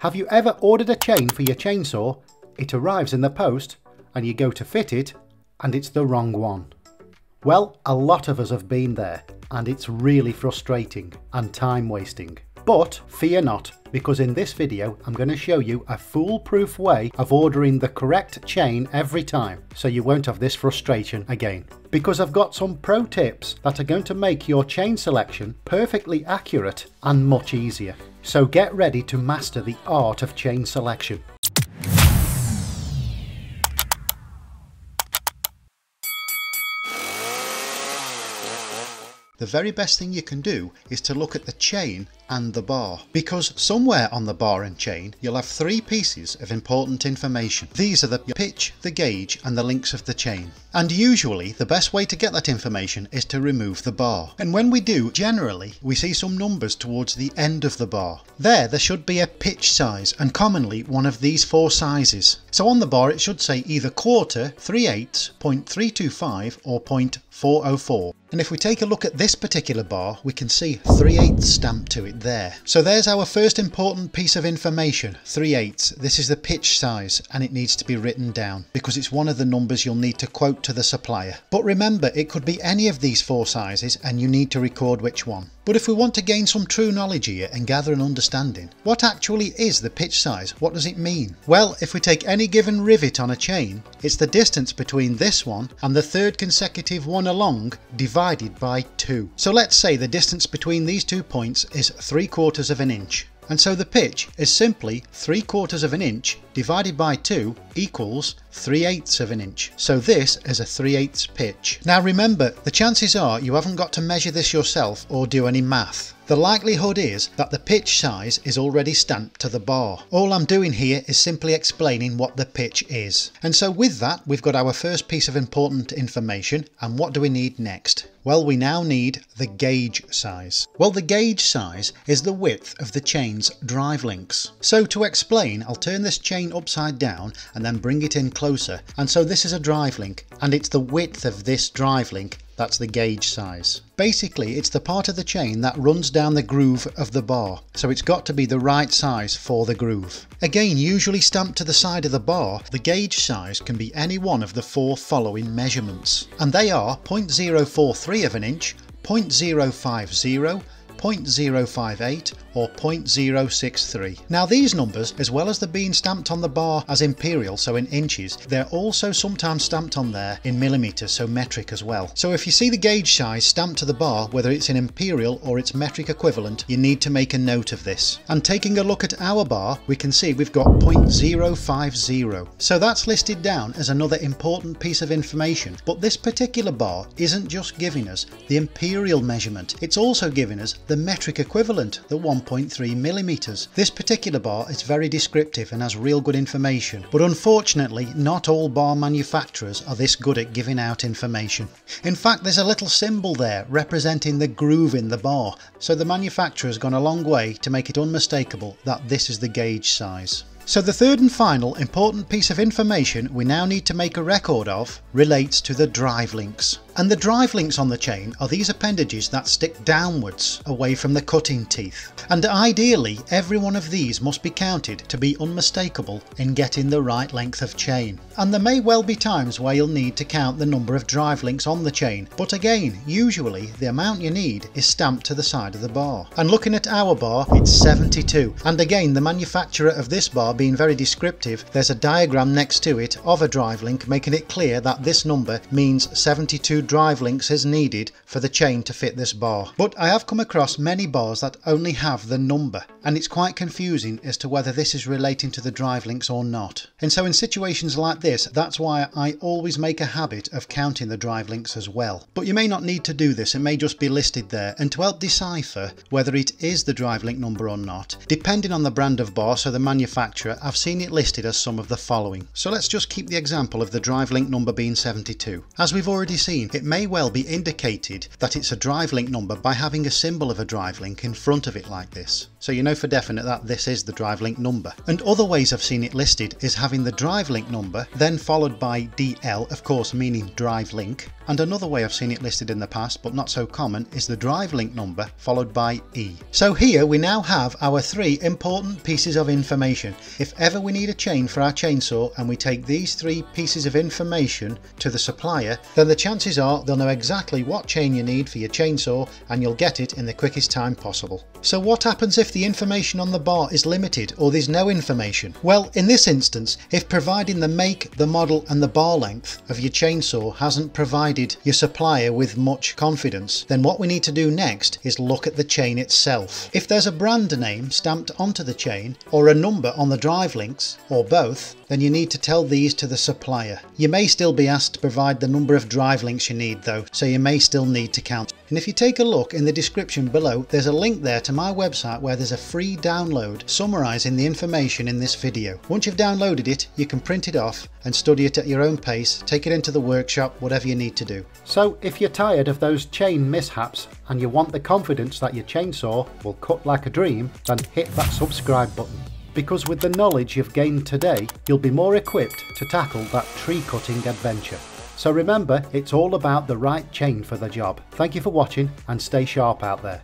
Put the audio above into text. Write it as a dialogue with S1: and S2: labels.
S1: Have you ever ordered a chain for your chainsaw, it arrives in the post, and you go to fit it, and it's the wrong one? Well, a lot of us have been there, and it's really frustrating and time wasting. But fear not, because in this video I'm going to show you a foolproof way of ordering the correct chain every time, so you won't have this frustration again. Because I've got some pro tips that are going to make your chain selection perfectly accurate and much easier. So get ready to master the art of chain selection. The very best thing you can do is to look at the chain and the bar, because somewhere on the bar and chain you'll have three pieces of important information. These are the pitch, the gauge and the links of the chain. And usually the best way to get that information is to remove the bar. And when we do, generally we see some numbers towards the end of the bar. There should be a pitch size, and commonly one of these four sizes. So on the bar it should say either quarter, 3/8, 0.325 or 0.404. And if we take a look at this particular bar, we can see 3/8 stamped to it there. So there's our first important piece of information, 3/8. This is the pitch size, and it needs to be written down because it's one of the numbers you'll need to quote to the supplier. But remember, it could be any of these four sizes and you need to record which one. But if we want to gain some true knowledge here and gather an understanding, what actually is the pitch size? What does it mean? Well, if we take any given rivet on a chain, it's the distance between this one and the third consecutive one along divided by 2. So let's say the distance between these 2 points is 3/4 of an inch. And so the pitch is simply 3/4 of an inch divided by 2 equals 3/8 of an inch. So this is a 3/8 pitch. Now remember, the chances are you haven't got to measure this yourself or do any math. The likelihood is that the pitch size is already stamped to the bar. All I'm doing here is simply explaining what the pitch is. And so with that, we've got our first piece of important information. And what do we need next? Well, we now need the gauge size. Well, the gauge size is the width of the chain's drive links. So to explain, I'll turn this chain upside down and then bring it in closer. And so this is a drive link, and it's the width of this drive link that's the gauge size. Basically, it's the part of the chain that runs down the groove of the bar, so it's got to be the right size for the groove. Again, usually stamped to the side of the bar, the gauge size can be any one of the four following measurements. And they are 0.043 of an inch, 0.050, 0.058 or 0.063. Now these numbers, as well as the being stamped on the bar as imperial, so in inches, they're also sometimes stamped on there in millimeters, so metric as well. So if you see the gauge size stamped to the bar, whether it's in imperial or its metric equivalent, you need to make a note of this. And taking a look at our bar, we can see we've got 0.050. So that's listed down as another important piece of information. But this particular bar isn't just giving us the imperial measurement, it's also giving us the metric equivalent, the 1.3 millimeters. This particular bar is very descriptive and has real good information, but unfortunately not all bar manufacturers are this good at giving out information. In fact, there's a little symbol there representing the groove in the bar, so the manufacturer's gone a long way to make it unmistakable that this is the gauge size. So the third and final important piece of information we now need to make a record of relates to the drive links. And the drive links on the chain are these appendages that stick downwards away from the cutting teeth. And ideally every one of these must be counted to be unmistakable in getting the right length of chain. And there may well be times where you'll need to count the number of drive links on the chain, but again, usually the amount you need is stamped to the side of the bar. And looking at our bar, it's 72. And again, the manufacturer of this bar being very descriptive, there's a diagram next to it of a drive link making it clear that this number means 72 drive links is needed for the chain to fit this bar. But I have come across many bars that only have the number, and it's quite confusing as to whether this is relating to the drive links or not. And so in situations like this, that's why I always make a habit of counting the drive links as well. But you may not need to do this, it may just be listed there. And to help decipher whether it is the drive link number or not, depending on the brand of bar, so the manufacturer, I've seen it listed as some of the following. So let's just keep the example of the drive link number being 72. As we've already seen, it may well be indicated that it's a drive link number by having a symbol of a drive link in front of it like this. So you know for definite that this is the drive link number. And other ways I've seen it listed is having the drive link number, then followed by DL, of course meaning drive link, And another way I've seen it listed in the past, but not so common, is the drive link number followed by E. So here we now have our 3 important pieces of information. If ever we need a chain for our chainsaw and we take these 3 pieces of information to the supplier, then the chances are they'll know exactly what chain you need for your chainsaw and you'll get it in the quickest time possible. So what happens if the information on the bar is limited or there's no information? Well, in this instance, if providing the make, the model and the bar length of your chainsaw hasn't provided your supplier with much confidence, then what we need to do next is look at the chain itself. If there's a brand name stamped onto the chain or a number on the drive links or both, then you need to tell these to the supplier. You may still be asked to provide the number of drive links you need though, so you may still need to count. And if you take a look in the description below, there's a link there to my website where there's a free download summarising the information in this video. Once you've downloaded it, you can print it off and study it at your own pace, take it into the workshop, whatever you need to do.
S2: So if you're tired of those chain mishaps and you want the confidence that your chainsaw will cut like a dream, then hit that subscribe button. Because with the knowledge you've gained today, you'll be more equipped to tackle that tree cutting adventure. So remember, it's all about the right chain for the job. Thank you for watching and stay sharp out there.